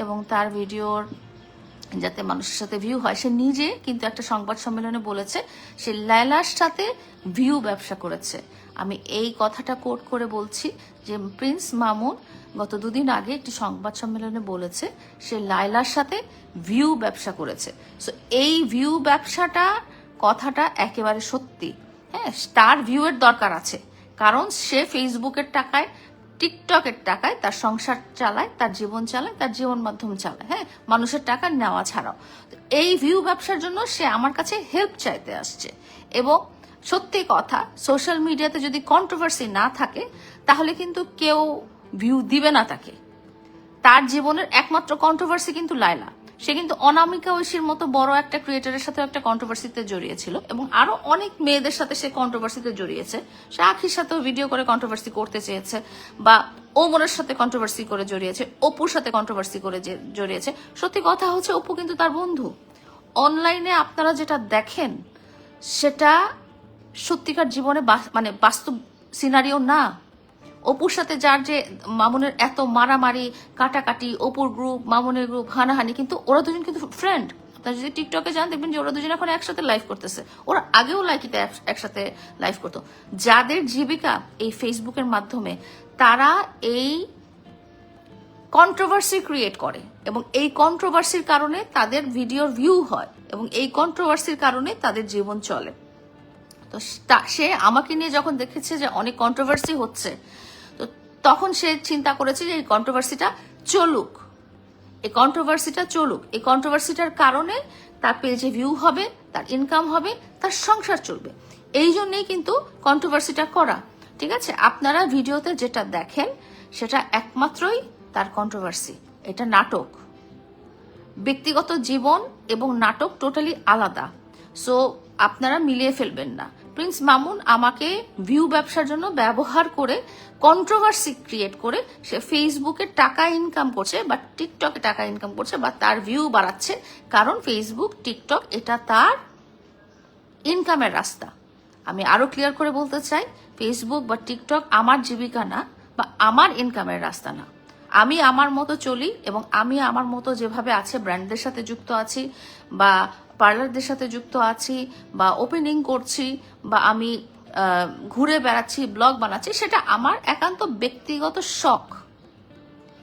এবং তার ভিডিওর যাতে মানুষের সাথে ভিউ হয়, সে নিজে কিন্তু একটা সংবাদ সম্মেলনে বলেছে সে লায়লার সাথে ভিউ ব্যবসা করেছে। আমি এই কথাটা কোট করে বলছি যে প্রিন্স মামুন গত দুদিন আগে একটি সংবাদ সম্মেলনে বলেছে সে লায়লার সাথে ভিউ ব্যবসা করেছে। সো এই ভিউ ব্যবসাটা কথাটা একেবারে সত্যি। হ্যাঁ, তার ভিউ এর দরকার আছে, কারণ সে ফেসবুকের টাকায় টিকটকের টাকায় তার সংসার চালায়, তার জীবন চালায়, তার জীবন মাধ্যম চালায়। হ্যাঁ, মানুষের টাকা নেওয়া ছাড়াও এই ভিউ ব্যবসার জন্য সে আমার কাছে হেল্প চাইতে আসছে। এবং সত্যি কথা, সোশ্যাল মিডিয়াতে যদি কন্ট্রোভার্সি না থাকে তাহলে কিন্তু কেউ ভিউ দিবে না তাকে। তার জীবনের একমাত্র কন্ট্রোভার্সি কিন্তু লায়লা। সে কিন্তু অনামিকা ঐশীর মতো বড় একটা ক্রিয়েটারের সাথে একটা কন্ট্রোভার্সিতে জড়িয়েছিল এবং আরো অনেক মেয়েদের সাথে সে কন্ট্রোভার্সিতে জড়িয়েছে। সে আখির সাথেও ভিডিও করে কন্ট্রোভার্সি করতে চেয়েছে, বা ওমরের সাথে কন্ট্রোভার্সি করে জড়িয়েছে, অপুর সাথে কন্ট্রোভার্সি করে জড়িয়েছে। সত্যি কথা হচ্ছে অপু কিন্তু তার বন্ধু। অনলাইনে আপনারা যেটা দেখেন সেটা সত্যিকার জীবনে মানে বাস্তব সিনারিও না। অপুর সাথে যার যে মামুনের এত মারামারি কাটাকাটি, অপুর গ্রুপ মামুনের গ্রুপ হানাহানি, কিন্তু ওরা দুজন কিন্তু ফ্রেন্ড। আপনারা যদি টিকটকে যান দেখবেন যে ওরা দুজন এখন একসাথে লাইভ করতেছে। ওরা আগেও লাইকিতে একসাথে লাইভ করতো। যাদের জীবিকা এই ফেসবুকের মাধ্যমে, তারা এই কন্ট্রোভার্সি ক্রিয়েট করে এবং এই কন্ট্রোভার্সির কারণে তাদের ভিডিওর ভিউ হয় এবং এই কন্ট্রোভার্সির কারণে তাদের জীবন চলে। তো সে আমাকে নিয়ে যখন দেখেছে যে অনেক কন্ট্রোভার্সি হচ্ছে, তো তখন সে চিন্তা করেছে যে এই কন্ট্রোভার্সিটা চলুক, এই কন্ট্রোভার্সিটা চলুক। এই কন্ট্রোভার্সিটার কারণে তার পেজে ভিউ হবে, তার ইনকাম হবে, তার সংসার চলবে। এই জন্যই কিন্তু কন্ট্রোভার্সিটা করা। ঠিক আছে, আপনারা ভিডিওতে যেটা দেখেন সেটা একমাত্রই তার কন্ট্রোভার্সি। এটা নাটক। ব্যক্তিগত জীবন এবং নাটক টোটালি আলাদা। সো আপনারা মিলিয়ে ফেলবেন না। প্রিন্স মামুন আমাকে ভিউ ব্যবসার জন্য ব্যবহার করে কন্ট্রোভার্সি ক্রিয়েট করে সে ফেসবুকে টাকা ইনকাম করছে বা টিকটকে টাকা ইনকাম করছে বা তার ভিউ বাড়াচ্ছে, কারণ ফেসবুক টিকটক এটা তার ইনকামের রাস্তা। আমি আরো ক্লিয়ার করে বলতে চাই, ফেসবুক বা টিকটক আমার জীবিকা না বা আমার ইনকামের রাস্তা না। আমি আমার মতো চলি এবং আমি আমার মতো যেভাবে আছে, ব্র্যান্ডদের সাথে যুক্ত আছি বা পার্লারদের সাথে যুক্ত আছি বা ওপেনিং করছি বা আমি ঘুরে বেড়াচ্ছি, ব্লগ বানাচ্ছি, সেটা আমার একান্ত ব্যক্তিগত শখ।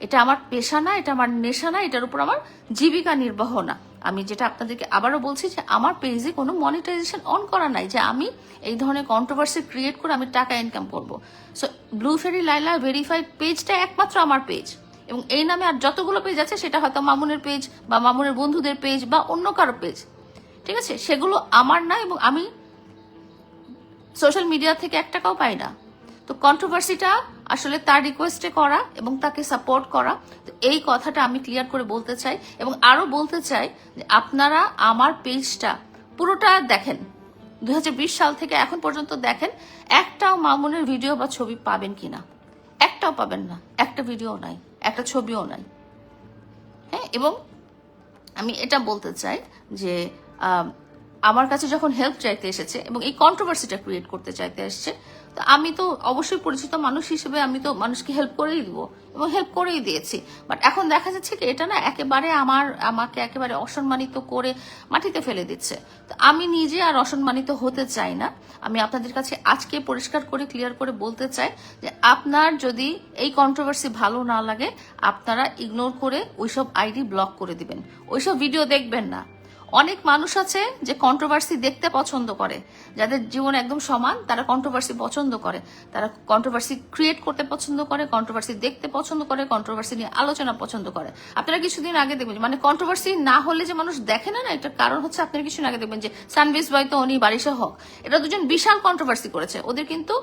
এটা আমার পেশা না, এটা আমার নেশা না, এটার উপর আমার জীবিকা নির্বাহ না। আমি যেটা আপনাদেরকে আবারও বলছি যে আমার পেজে কোনো মনিটাইজেশন অন করা নাই যে আমি এই ধরনের কন্ট্রোভার্সি ক্রিয়েট করে আমি টাকা ইনকাম করব। সো ব্লু ফেরি লাইলা ভেরিফাইড পেজটা একমাত্র আমার পেজ, এবং এই নামে আর যতগুলো পেজ আছে সেটা হয়তো মামুনের পেজ বা মামুনের বন্ধুদের পেজ বা অন্য কারো পেজ। ঠিক আছে, সেগুলো আমার না এবং আমি সোশ্যাল মিডিয়া থেকে 1 টাকাও পাই না। তো কন্ট্রোভার্সিটা আসলে তার রিকোয়েস্টে করা এবং তাকে সাপোর্ট করা। তো এই কথাটা আমি ক্লিয়ার করে বলতে চাই এবং আরো বলতে চাই যে আপনারা আমার পেজটা পুরোটা দেখেন, 2020 সাল থেকে এখন পর্যন্ত দেখেন, একটাও মামুনের ভিডিও বা ছবি পাবেন কিনা। একটাও পাবেন না, একটা ভিডিও নাই, একটা ছবিও নাই। হ্যাঁ, এবং আমি এটা বলতে চাই যে আমার কাছে যখন হেল্প চাইতে এসেছে এবং এই কন্ট্রোভার্সিটা ক্রিয়েট করতে চাইতে এসছে, তো আমি তো অবশ্যই পরিচিত মানুষ হিসেবে আমি তো মানুষকে হেল্প করেই দিব এবং হেল্প করেই দিয়েছি। বাট এখন দেখা যাচ্ছে কি এটা না একেবারে আমাকে একেবারে অসম্মানিত করে মাটিতে ফেলে দিচ্ছে। তো আমি নিজে আর অসম্মানিত হতে চাই না। আমি আপনাদের কাছে আজকে পরিষ্কার করে ক্লিয়ার করে বলতে চাই যে আপনার যদি এই কন্ট্রোভার্সি ভালো না লাগে, আপনারা ইগনোর করে ওইসব আইডি ব্লক করে দিবেন, ওইসব ভিডিও দেখবেন না। অনেক মানুষ আছে যে কন্ট্রোভার্সি দেখতে পছন্দ করে, যাদের জীবন একদম সমান, তারা কন্ট্রোভার্সি পছন্দ করে, তারা কন্ট্রোভার্সি ক্রিয়েট করতে পছন্দ করে, কন্ট্রোভার্সি দেখতে পছন্দ করে, কন্ট্রোভার্সি নিয়ে আলোচনা পছন্দ করে। আপনারা কিছুদিন আগে দেখবেন, মানে কন্ট্রোভার্সি না হলে যে মানুষ দেখে না, এটার কারণ হচ্ছে আপনারা কিছুদিন আগে দেখবেন যে সানভিস ভাই তো উনি বারিশা হক, এটা দুজন বিশাল কন্ট্রোভার্সি করেছে। ওদের কিন্তু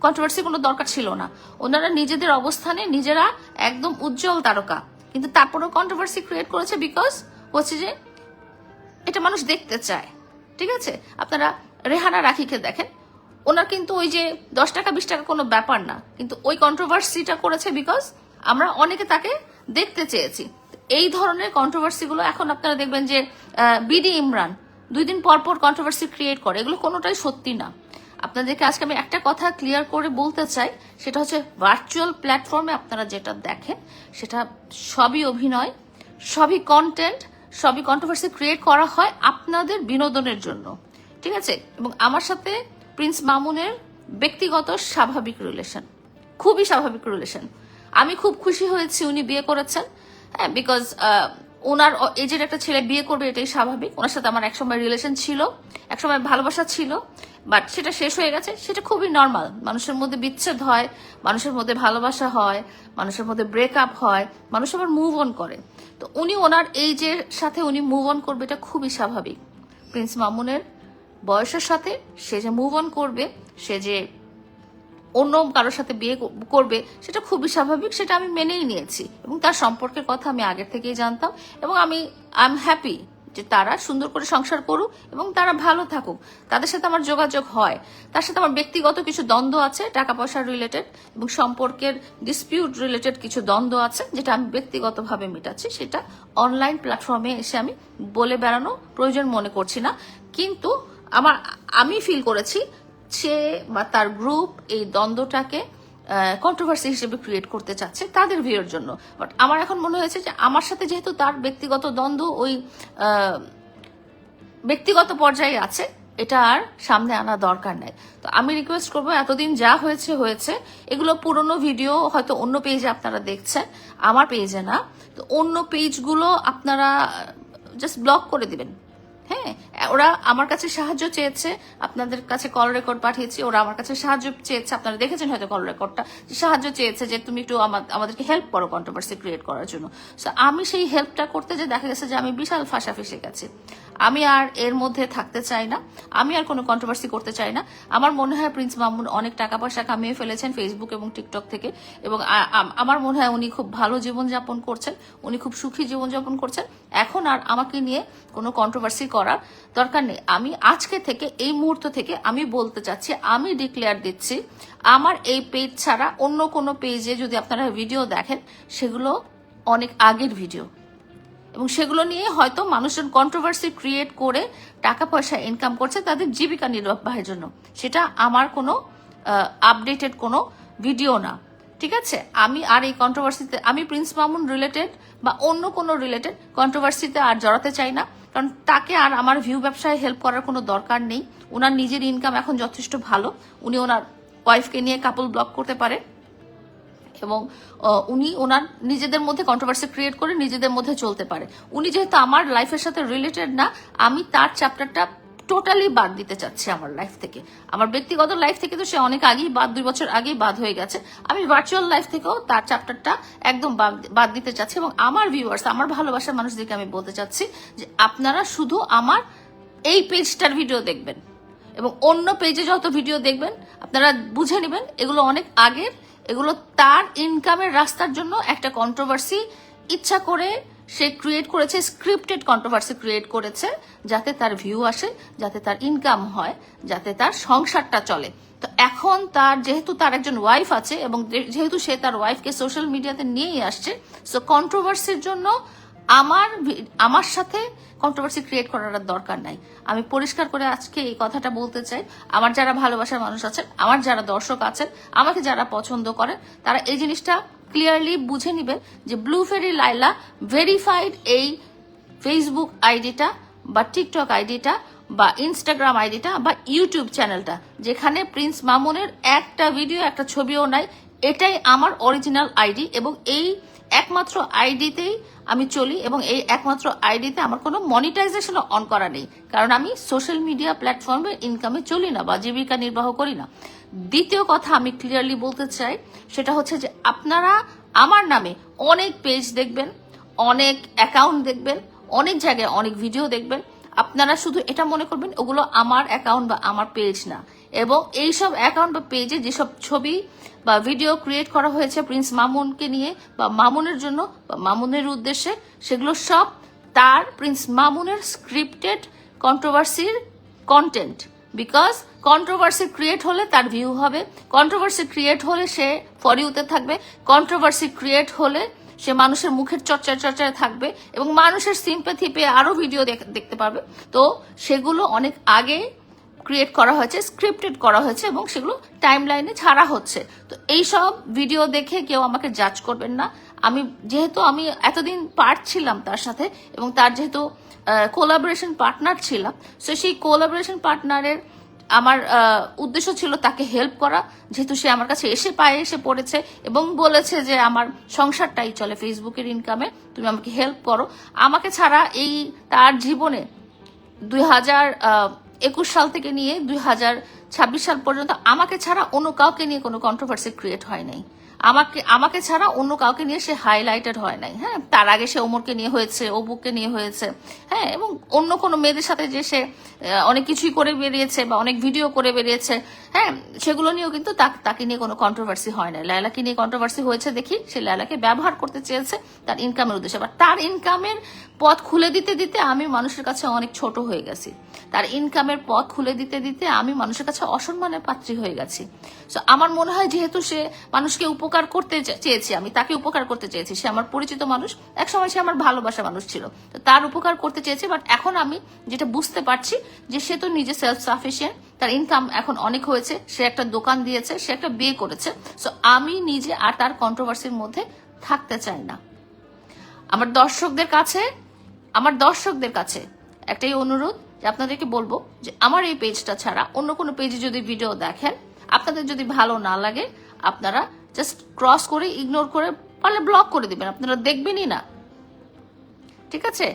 কন্ট্রোভার্সি কোনো দরকার ছিল না, ওনারা নিজেদের অবস্থানে নিজেরা একদম উজ্জ্বল তারকা, কিন্তু তারপরেও কন্ট্রোভার্সি ক্রিয়েট করেছে বিকজ হচ্ছে যে এটা মানুষ দেখতে চায়। ঠিক আছে, আপনারা রেহানা রাখিকে দেখেন, ওনার কিন্তু ওই যে 10 টাকা 20 টাকা কোনো ব্যাপার না, কিন্তু ওই কন্ট্রোভার্সিটা করেছে বিকজ আমরা অনেকে তাকে দেখতে চেয়েছি। এই ধরনের কন্ট্রোভার্সি গুলো এখন আপনারা দেখবেন যে বিডি ইমরান 2 দিন পর পর কন্ট্রোভার্সি ক্রিয়েট করে, এগুলো কোনোটাই সত্যি না। আপনাদেরকে আজকে আমি একটা কথা ক্লিয়ার করে বলতে চাই, সেটা হচ্ছে ভার্চুয়াল প্ল্যাটফর্মে আপনারা যেটা দেখেন সেটা সবই অভিনয়, সবই কন্টেন্ট, সবই কন্ট্রোভার্সি ক্রিয়েট করা হয় আপনাদের বিনোদনের জন্য, ঠিক আছে? এবং আমার সাথে প্রিন্স মামুনের ব্যক্তিগত স্বাভাবিক রিলেশন, খুবই স্বাভাবিক রিলেশন। আমি খুব খুশি হয়েছি উনি বিয়ে করেছেন, হ্যাঁ, বিকজ ওনার এজের একটা ছেলে বিয়ে করবে এটাই স্বাভাবিক। ওনার সাথে আমার একসময় রিলেশন ছিল, একসময় ভালোবাসা ছিল, বাট সেটা শেষ হয়ে গেছে, সেটা খুবই নর্মাল। মানুষের মধ্যে বিচ্ছেদ হয়, মানুষের মধ্যে ভালোবাসা হয়, মানুষের মধ্যে ব্রেকআপ হয়, মানুষ আবার মুভ অন করে। তো উনি ওনার এইজের সাথে উনি মুভ অন করবে, এটা খুবই স্বাভাবিক। প্রিন্স মামুনের বয়সের সাথে সে যে মুভ অন করবে, সে যে অন্য কারোর সাথে বিয়ে করবে, সেটা খুবই স্বাভাবিক, সেটা আমি মেনেই নিয়েছি। এবং তার সম্পর্কের কথা আমি আগের থেকেই জানতাম, এবং আই এম হ্যাপি যে তারা সুন্দর করে সংসার করুক এবং তারা ভালো থাকুক। তাদের সাথে আমার যোগাযোগ হয়, তার সাথে আমার ব্যক্তিগত কিছু দ্বন্দ্ব আছে, টাকা পয়সার রিলেটেড এবং সম্পর্কের ডিসপিউট রিলেটেড কিছু দ্বন্দ্ব আছে, যেটা আমি ব্যক্তিগতভাবে মেটাচ্ছি। সেটা অনলাইন প্ল্যাটফর্মে এসে আমি বলে বেড়ানো প্রয়োজন মনে করছি না। কিন্তু আমি ফিল করেছি সে বা তার গ্রুপ এই দ্বন্দ্বটাকে কন্ট্রোভার্সি হিসেবে ক্রিয়েট করতে চাচ্ছে তাদের ভিউর জন্য। বাট আমার এখন মনে হয়েছে যে আমার সাথে যেহেতু তার ব্যক্তিগত দ্বন্দ্ব ওই ব্যক্তিগত পর্যায়ে আছে, এটা আর সামনে আনা দরকার নাই। তো আমি রিকোয়েস্ট করবো, এতদিন যা হয়েছে হয়েছে, এগুলো পুরনো ভিডিও হয়তো অন্য পেজে আপনারা দেখছেন, আমার পেজে না। তো অন্য পেজগুলো আপনারা জাস্ট ব্লক করে দিবেন। হ্যাঁ, ওরা আমার কাছে সাহায্য চেয়েছে, আপনাদের কাছে কল রেকর্ড পাঠিয়েছি, ওরা আমার কাছে সাহায্য চেয়েছে, আপনারা দেখেছেন হয়তো কল রেকর্ডটা, সাহায্য চেয়েছে যে তুমি একটু আমাদেরকে হেল্প করো কন্ট্রোভার্সি ক্রিয়েট করার জন্য। সো আমি সেই হেল্পটা করতে যে দেখা গেছে যে আমি বিশাল ফাঁসা ফেসে গেছি। আমি আর এর মধ্যে থাকতে চাই না, আমি আর কোনো কন্ট্রোভার্সি করতে চাই না। আমার মনে হয় প্রিন্স মামুন অনেক টাকা পয়সা কামিয়ে ফেলেছেন ফেসবুক এবং টিকটক থেকে, এবং আমার মনে হয় উনি খুব ভালো জীবনযাপন করছেন, উনি খুব সুখী জীবনযাপন করছেন। এখন আর আমাকে নিয়ে কোনো কন্ট্রোভার্সি করার দরকার নেই। আমি আজকে থেকে, এই মুহূর্ত থেকে আমি বলতে চাচ্ছি, আমি ডিক্লেয়ার দিচ্ছি, আমার এই পেজ ছাড়া অন্য কোনো পেজে যদি আপনারা ভিডিও দেখেন, সেগুলো অনেক আগের ভিডিও, এবং সেগুলো নিয়ে হয়তো মানুষজন কন্ট্রোভার্সি ক্রিয়েট করে টাকা পয়সা ইনকাম করছে তাদের জীবিকা নির্বাহের জন্য। সেটা আমার কোনো আপডেটেড কোনো ভিডিও না, ঠিক আছে? আমি আর এই কন্ট্রোভার্সিতে, আমি প্রিন্স মামুন রিলেটেড বা অন্য কোনো রিলেটেড কন্ট্রোভার্সিতে আর জড়াতে চাই না, কারণ তাকে আর আমার ভিউ ব্যবসায় হেল্প করার কোনো দরকার নেই। ওনার নিজের ইনকাম এখন যথেষ্ট ভালো, উনি ওনার ওয়াইফকে নিয়ে কাপল ব্লগ করতে পারে, এবং উনি ওনার নিজেদের মধ্যে কন্ট্রোভার্সি ক্রিয়েট করে নিজেদের মধ্যে চলতে পারে। উনি যেহেতু আমার লাইফের সাথে রিলেটেড না, আমি তার চ্যাপ্টারটা টোটালি বাদ দিতে চাচ্ছি আমার লাইফ থেকে। আমার ব্যক্তিগত লাইফ থেকে তো সে অনেক আগেই 2 বছর আগেই বাদ হয়ে গেছে। আমি ভার্চুয়াল লাইফ থেকেও তার চ্যাপ্টারটা একদম বাদ দিতে চাচ্ছি, এবং আমার ভিউয়ার্স, আমার ভালোবাসার মানুষদেরকে আমি বলতে চাচ্ছি যে আপনারা শুধু আমার এই পেজটার ভিডিও দেখবেন, এবং অন্য পেজে যত ভিডিও দেখবেন আপনারা বুঝে নেবেন এগুলো অনেক আগের, এগুলো তার ইনকামের রাস্তার জন্য একটা কন্ট্রোভার্সি ইচ্ছা করে সে ক্রিয়েট করেছে, স্ক্রিপ্টেড কন্ট্রোভার্সি ক্রিয়েট করেছে, যাতে তার ভিউ আসে, যাতে তার ইনকাম হয়, যাতে তার সংসারটা চলে। তো এখন যেহেতু তার একজন ওয়াইফ আছে, এবং যেহেতু সে তার ওয়াইফকে সোশ্যাল মিডিয়াতে নিয়েই আসছে, সো কন্ট্রোভার্সির জন্য আমার সাথে কন্ট্রোভার্সি ক্রিয়েট করার দরকার নাই। আমি পরিষ্কার করে আজকে এই কথাটা বলতে চাই। আমার যারা ভালোবাসার মানুষ আছেন, আমার যারা দর্শক আছেন, আমাকে যারা পছন্দ করেন, তারা এই জিনিসটা ক্লিয়ারলি বুঝে নিবেন যে ব্লু ফেরি লাইলা ভেরিফাইড এই ফেসবুক আইডিটা বা টিকটক আইডিটা বা ইনস্টাগ্রাম আইডিটা বা ইউটিউব চ্যানেলটা, যেখানে প্রিন্স মামুনের একটা ভিডিও, একটা ছবিও নাই, এটাই আমার অরিজিনাল আইডি, এবং এই একমাত্র আইডিতেই আমি চলি, এবং এই একমাত্র আইডিতে আমার কোনো মনিটাইজেশন অন করা নেই, কারণ আমি সোশ্যাল মিডিয়া প্ল্যাটফর্মে ইনকামে চলি না বা জীবিকা নির্বাহ করি না। দ্বিতীয় কথা আমি ক্লিয়ারলি বলতে চাই, সেটা হচ্ছে যে আপনারা আমার নামে অনেক পেজ দেখবেন, অনেক অ্যাকাউন্ট দেখবেন, অনেক জায়গায় অনেক ভিডিও দেখবেন, আপনারা শুধু এটা মনে করবেন ওগুলো আমার অ্যাকাউন্ট বা আমার পেজ না, এবং এইসব অ্যাকাউন্ট বা পেজে যেসব ছবি বা ভিডিও ক্রিয়েট করা হয়েছে প্রিন্স মামুনকে নিয়ে বা মামুনের জন্য বা মামুনের উদ্দেশ্যে, সেগুলো সব তার প্রিন্স মামুনের স্ক্রিপ্টেড কন্ট্রোভার্সির কন্টেন্ট। বিকজ কন্ট্রোভার্সি ক্রিয়েট হলে তার ভিউ হবে, কন্ট্রোভার্সি ক্রিয়েট হলে সে ফর ইউতে থাকবে, কন্ট্রোভার্সি ক্রিয়েট হলে সে মানুষের মুখের চর্চায় থাকবে, এবং মানুষের সিম্প্যাথি পেয়ে আরো ভিডিও দেখতে পারবে। তো সেগুলো অনেক আগে ক্রিয়েট করা হয়েছে, স্ক্রিপ্টেড করা হয়েছে এবং সেগুলো টাইম লাইনে ছাড়া হচ্ছে। তো এইসব ভিডিও দেখে কেউ আমাকে জাজ করবেন না। যেহেতু আমি এতদিন পার্ট ছিলাম তার সাথে, এবং তার যেহেতু কোলাবোরেশন পার্টনার ছিলাম, সো সেই কোলাবোরেশন পার্টনারের আমার উদ্দেশ্য ছিল তাকে হেল্প করা, যেহেতু সে আমার কাছে পায়ে এসে পড়েছে এবং বলেছে যে আমার সংসারটাই চলে ফেসবুকের ইনকামে, তুমি আমাকে হেল্প করো। আমাকে ছাড়া তার জীবনে 2021 সাল থেকে নিয়ে 2026 সাল পর্যন্ত আমাকে ছাড়া অন্য কাউকে নিয়ে কোনো কন্ট্রোভার্সি ক্রিয়েট হয় নাই। আমাকে ছাড়া অন্য কাউকে নিয়ে সে হাইলাইটেড হয় নাই। হ্যাঁ, তার আগে সে ওমরকে নিয়ে হয়েছে, অবুকে নিয়ে হয়েছে, হ্যাঁ, এবং অন্য কোনো মেয়েদের সাথে যে সে অনেক কিছুই করে বেরিয়েছে বা অনেক ভিডিও করে বেরিয়েছে, হ্যাঁ, সেগুলো নিয়েও কিন্তু তাকে নিয়ে কোনো কন্ট্রোভার্সি হয় না। লায়লাকে নিয়ে কন্ট্রোভার্সি হয়েছে দেখি, সে লায়লাকে ব্যবহার করতে চেয়েছে তার ইনকামের উদ্দেশ্যে। আবার তার ইনকামের পথ খুলে দিতে দিতে আমি মানুষের কাছে অনেক ছোট হয়ে গেছি। তার ইনকামের পথ খুলে দিতে দিতে আমি মানুষের কাছে অসম্মানের পাত্রী হয়ে গেছি। সো আমার মনে হয় যেহেতু সে মানুষকে উপকার করতে চেয়েছি, আমি তাকে উপকার করতে চেয়েছি, সে আমার পরিচিত মানুষ, একসময় সে আমার ভালোবাসা মানুষ ছিল, তো তার উপকার করতে চেয়েছি। বাট এখন আমি যেটা বুঝতে পারছি যে সে তো নিজে সেলফ সাফিসিয়েন্ট, তার ইনকাম এখন অনেক হয়েছে, সে একটা দোকান দিয়েছে, সে একটা বিয়ে করেছে। সো আমি নিজে আর তার কন্ট্রোভার্সির মধ্যে থাকতে চাই না। আমার দর্শকদের কাছে একটাই অনুরোধ যে আপনাদেরকে বলবো যে আমার এই পেজটা ছাড়া অন্য কোনো পেজে যদি ভিডিও দেখেন, আপনাদের যদি ভালো না লাগে, আপনারা জাস্ট ক্রস করে, ইগনোর করে, পারলে ব্লক করে দিবেন, আপনারা দেখবেনই না। ঠিক আছে?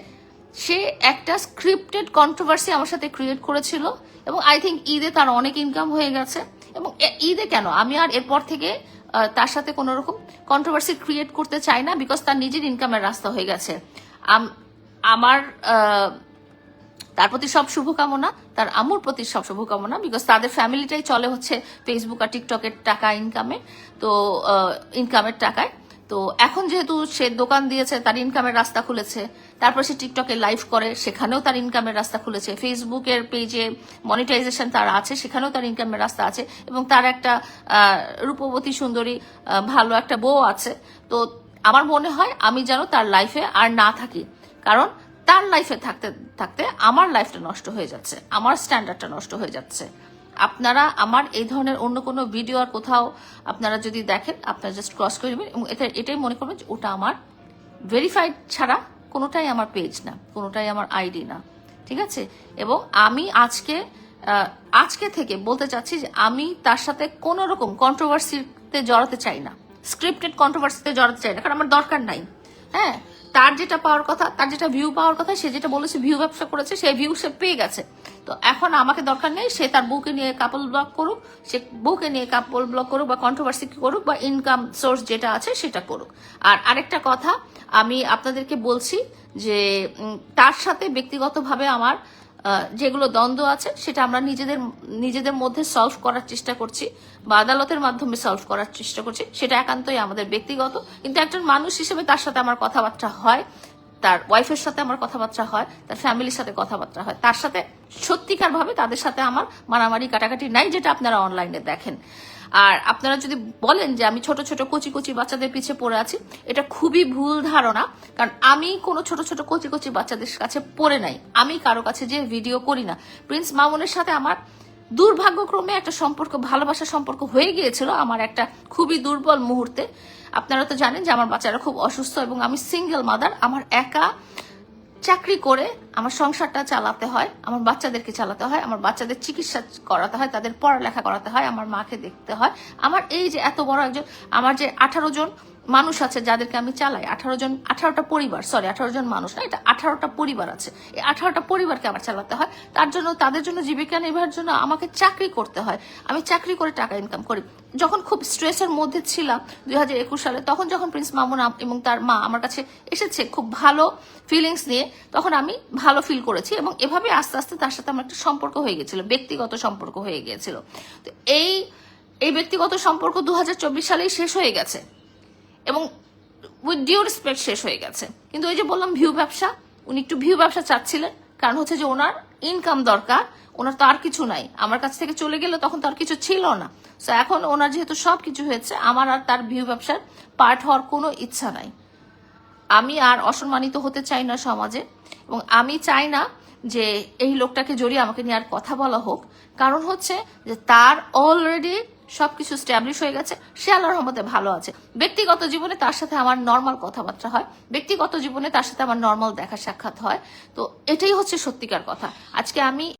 সে একটা স্ক্রিপ্টেড কন্ট্রোভার্সি আমার সাথে ক্রিয়েট করেছিল এবং আই থিঙ্ক ঈদে তার অনেক ইনকাম হয়ে গেছে। এবং ঈদে কেন, আমি আর এরপর থেকে তার সাথে কোনো রকম কন্ট্রোভার্সি ক্রিয়েট করতে চাই না, বিকজ তার নিজের ইনকামের রাস্তা হয়ে গেছে। আমার তার প্রতি সব শুভকামনা, তার আম্মুর প্রতি সব শুভকামনা, বিকজ তাদের ফ্যামিলিটাই চলে হচ্ছে ফেসবুক আর টিকটকের টাকা ইনকামে, তো ইনকামের টাকায়। তো এখন যেহেতু সে দোকান দিয়েছে, তার ইনকামের রাস্তা খুলেছে, তারপর সে টিকটকে লাইভ করে, সেখানেও তার ইনকামের রাস্তা খুলেছে, ফেসবুকের পেজে মনিটাইজেশন তার আছে, সেখানেও তার ইনকামের রাস্তা আছে, এবং তার একটা রূপবতী সুন্দরী ভালো একটা বউ আছে। তো আমার মনে হয় আমি যেন তার লাইফে আর না থাকি, কারণ তার লাইফে থাকতে থাকতে আমার লাইফটা নষ্ট হয়ে যাচ্ছে, আমার স্ট্যান্ডার্ডটা নষ্ট হয়ে যাচ্ছে। আপনারা আমার এই ধরনের অন্য কোনো ভিডিও আর কোথাও আপনারা যদি দেখেন, আপনারা জাস্ট ক্রস করে নেবেন এবং এটাই মনে করবেন যে ওটা আমার ভেরিফাইড ছাড়া কোনোটাই আমার পেজ না, কোনোটাই আমার আইডি না। ঠিক আছে? এবং আমি আজকে থেকে বলতে চাচ্ছি যে আমি তার সাথে কোনো রকম কন্ট্রোভার্সিতে জড়াতে চাই না, স্ক্রিপ্টেড কন্ট্রোভার্সিতে জড়াতে চাই না, কারণ আমার দরকার নাই। হ্যাঁ, তার যেটা পাওয়ার কথা, তার যেটা ভিউ পাওয়ার কথা, সে যেটা বলেছে ভিউ ব্যবসা করেছে, সেই ভিউ সে পেয়ে গেছে। তো এখন আমাকে দরকার নেই, সে তার বউকে নিয়ে কাপল ব্লগ করুক, সে বউকে নিয়ে কাপল ব্লগ করুক বা কন্ট্রোভার্সি করুক বা ইনকাম সোর্স যেটা আছে সেটা করুক। আর আরেকটা কথা আমি আপনাদেরকে বলছি যে তার সাথে ব্যক্তিগতভাবে আমার যেগুলো দ্বন্দ্ব আছে সেটা আমরা নিজেদের মধ্যে সলভ করার চেষ্টা করছি বা আদালতের মাধ্যমে সলভ করার চেষ্টা করছি, সেটা একান্তই আমাদের ব্যক্তিগত। কিন্তু একজন মানুষ হিসেবে তার সাথে আমার কথাবার্তা হয়, তার ওয়াইফের সাথে আমার কথাবার্তা হয়, তার ফ্যামিলির সাথে কথাবার্তা হয়, তার সাথে সত্যিকার ভাবে তাদের সাথে আমার মারামারি কাটাকাটি নাই, যেটা আপনারা অনলাইনে দেখেন। আর আপনারা যদি বলেন যে আমি ছোট ছোট কচি কচি বাচ্চাদের পিছে পড়ে আছি, এটা খুবই ভুল ধারণা, কারণ আমি কোনো ছোট ছোট কচি কচি বাচ্চাদের কাছে পড়ে নাই, আমি কারো কাছে যে ভিডিও করি না। প্রিন্স মামুনের সাথে আমার দুর্ভাগ্যক্রমে একটা সম্পর্ক, ভালোবাসার সম্পর্ক হয়ে গিয়েছিল আমার একটা খুবই দুর্বল মুহূর্তে। আপনারা তো জানেন যে আমার বাচ্চারা খুব অসুস্থ এবং আমি সিঙ্গেল মাদার, আমার একা চাকরি করে আমার সংসারটা চালাতে হয়, আমার বাচ্চাদেরকে চালাতে হয়, আমার বাচ্চাদের চিকিৎসা করাতে হয়, তাদের পড়ালেখা করাতে হয়, আমার মাকে দেখতে হয়। আমার এই যে এত বড় একজন, আমার যে 18 জন মানুষ আছে যাদেরকে আমি চালাই, 18টা পরিবার, 18 জন মানুষ না, এটা 18টা পরিবার আছে, এই 18টা পরিবারকে আমার চালাতে হয়। তাদের জন্য জীবিকা নির্বাহের জন্য আমাকে চাকরি করতে হয়, আমি চাকরি করে টাকা ইনকাম করি। যখন খুব স্ট্রেসের মধ্যে ছিলাম 2021 সালে, তখন যখন প্রিন্স মামুন এবং তার মা আমার কাছে এসেছে খুব ভালো ফিলিংস নিয়ে, তখন আমি ভালো ফিল করেছি এবং এভাবে আস্তে আস্তে তার সাথে আমার একটা সম্পর্ক হয়ে গেছিল, ব্যক্তিগত সম্পর্ক হয়ে গিয়েছিল। তো এই ব্যক্তিগত সম্পর্ক 2024 সালেই শেষ হয়ে গেছে এবং উইথ ডিউ রেসপেক্ট শেষ হয়ে গেছে। কিন্তু ওই যে বললাম ভিউ ব্যবসা, উনি একটু ভিউ ব্যবসা চাচ্ছিলেন, কারণ হচ্ছে যে ওনার ইনকাম দরকার, ওনার তো আর কিছু নাই, আমার কাছ থেকে চলে গেলে তখন তো আর কিছু ছিল না। সো এখন ওনার যেহেতু সব কিছু হয়েছে, আমার আর তার ভিউ ব্যবসার পার্ট হওয়ার কোনো ইচ্ছা নাই। আমি আর অসম্মানিত হতে চাই না সমাজে, এবং আমি চাই না যে এই লোকটাকে জড়িয়ে আমাকে নিয়ে আর কথা বলা হোক, কারণ হচ্ছে যে তার অলরেডি সবকিছু স্ট্যাবলিশ হয়ে গেছে, সে আল্লাহর রহমতে ভালো আছে। ব্যক্তিগত জীবনে তার সাথে আমার নর্মাল কথাবার্তা হয়, ব্যক্তিগত জীবনে তার সাথে আমার নর্মাল দেখা সাক্ষাৎ হয়। তো এটাই হচ্ছে সত্যিকার কথা। আজকে আমি